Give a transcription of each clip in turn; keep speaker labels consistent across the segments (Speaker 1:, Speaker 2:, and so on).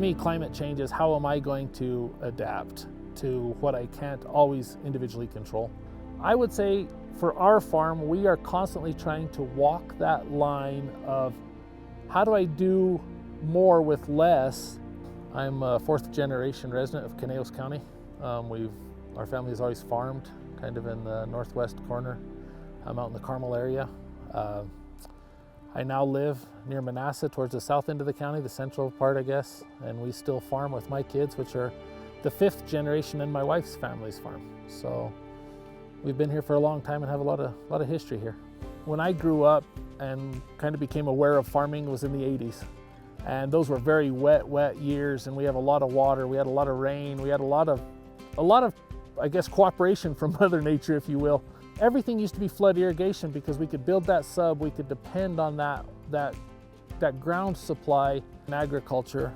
Speaker 1: me, climate change is how am I going to adapt to what I can't always individually control. I would say for our farm, we are constantly trying to walk that line of how do I do more with less. I'm a fourth generation resident of Conejos County. Our family has always farmed kind of in the northwest corner. I'm out in the Carmel area. I now live near Manassa towards the south end of the county, the central part, I guess, and we still farm with my kids, which are the fifth generation in my wife's family's farm. So we've been here for a long time and have a lot of history here. When I grew up and kind of became aware of farming was in the 80s. And those were very wet years, and we have a lot of water, we had a lot of rain, we had a lot of, I guess, cooperation from Mother Nature, if you will. Everything used to be flood irrigation because we could build that sub, we could depend on that ground supply in agriculture.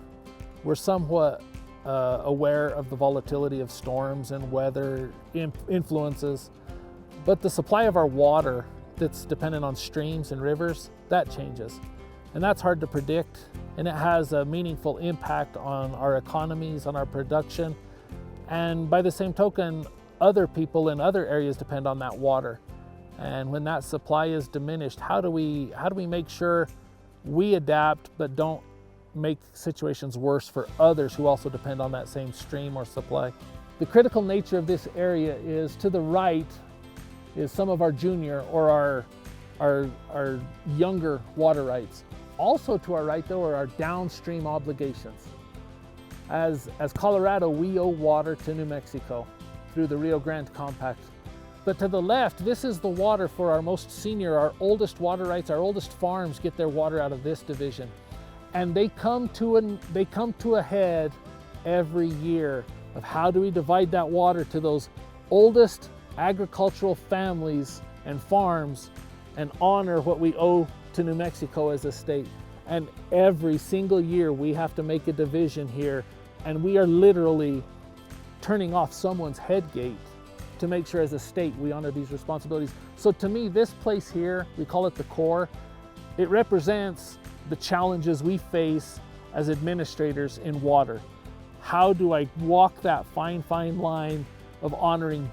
Speaker 1: We're somewhat aware of the volatility of storms and weather influences, but the supply of our water that's dependent on streams and rivers, that changes. And that's hard to predict, and it has a meaningful impact on our economies, on our production, and by the same token, other people in other areas depend on that water. And when that supply is diminished, how do we make sure we adapt but don't make situations worse for others who also depend on that same stream or supply? The critical nature of this area is to the right is some of our junior or our younger water rights. Also to our right though are our downstream obligations. As Colorado, we owe water to New Mexico through the Rio Grande Compact. But to the left, this is the water for our most senior, our oldest water rights, our oldest farms get their water out of this division. And they come to a head every year of how do we divide that water to those oldest agricultural families and farms and honor what we owe to New Mexico as a state. And every single year we have to make a division here, and we are literally turning off someone's head gate to make sure as a state we honor these responsibilities. So to me, this place here, we call it the core, it represents the challenges we face as administrators in water. How do I walk that fine line of honoring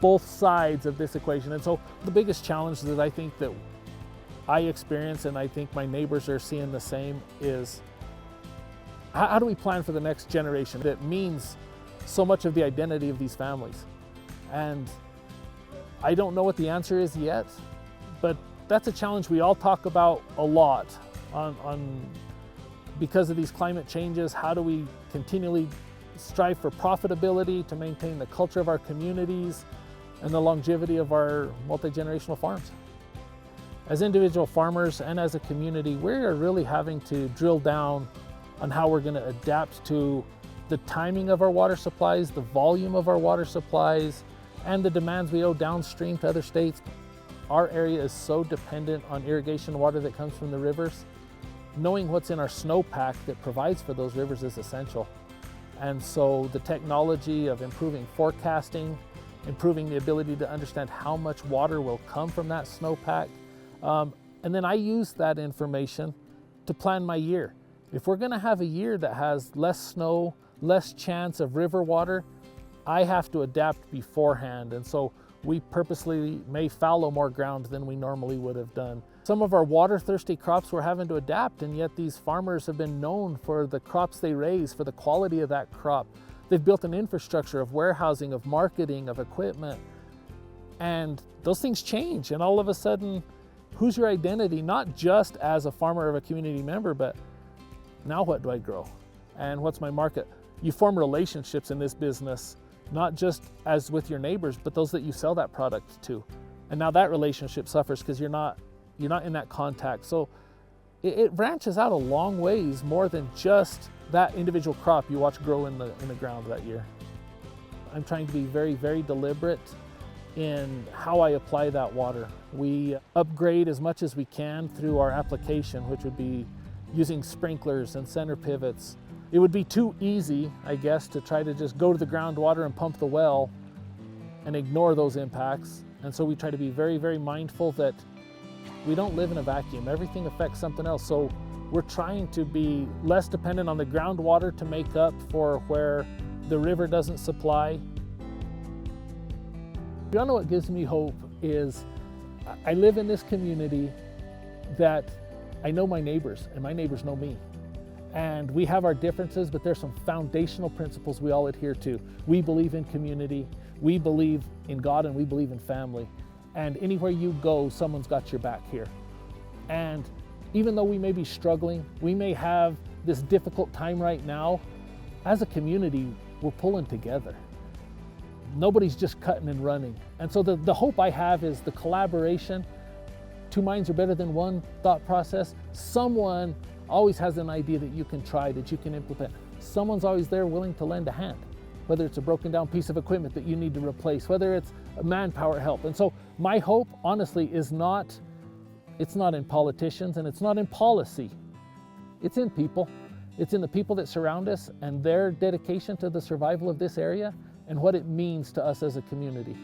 Speaker 1: both sides of this equation? And so the biggest challenge that I think that I experience, and I think my neighbors are seeing the same, is how do we plan for the next generation that means so much of the identity of these families? And I don't know what the answer is yet, but that's a challenge we all talk about a lot on because of these climate changes. How do we continually strive for profitability to maintain the culture of our communities and the longevity of our multi-generational farms? As individual farmers and as a community, we're really having to drill down on how we're going to adapt to the timing of our water supplies, the volume of our water supplies, and the demands we owe downstream to other states. Our area is so dependent on irrigation water that comes from the rivers. Knowing what's in our snowpack that provides for those rivers is essential. And so the technology of improving forecasting, improving the ability to understand how much water will come from that snowpack, and then I use that information to plan my year. If we're gonna have a year that has less snow, less chance of river water, I have to adapt beforehand. And so we purposely may fallow more ground than we normally would have done. Some of our water-thirsty crops we're having to adapt, and yet these farmers have been known for the crops they raise, for the quality of that crop. They've built an infrastructure of warehousing, of marketing, of equipment, and those things change. And all of a sudden, who's your identity? Not just as a farmer or a community member, but now what do I grow? And what's my market? You form relationships in this business, not just as with your neighbors, but those that you sell that product to. And now that relationship suffers because you're not in that contact. So it branches out a long ways more than just that individual crop you watch grow in the ground that year. I'm trying to be very, very deliberate in how I apply that water. We upgrade as much as we can through our application, which would be using sprinklers and center pivots. It would be too easy, I guess, to try to just go to the groundwater and pump the well and ignore those impacts. And so we try to be very, very mindful that we don't live in a vacuum. Everything affects something else. So We're trying to be less dependent on the groundwater to make up for where the river doesn't supply. You know what gives me hope is I live in this community that I know my neighbors and my neighbors know me. And we have our differences, but there's some foundational principles we all adhere to. We believe in community, we believe in God, and we believe in family. And anywhere you go, someone's got your back here. And even though we may be struggling, we may have this difficult time right now, as a community, we're pulling together. Nobody's just cutting and running. And so the hope I have is the collaboration. Two minds are better than one thought process. Someone always has an idea that you can try, that you can implement. Someone's always there willing to lend a hand, whether it's a broken down piece of equipment that you need to replace, whether it's manpower help. And so my hope, honestly, is it's not in politicians and it's not in policy. It's in people. It's in the people that surround us and their dedication to the survival of this area and what it means to us as a community.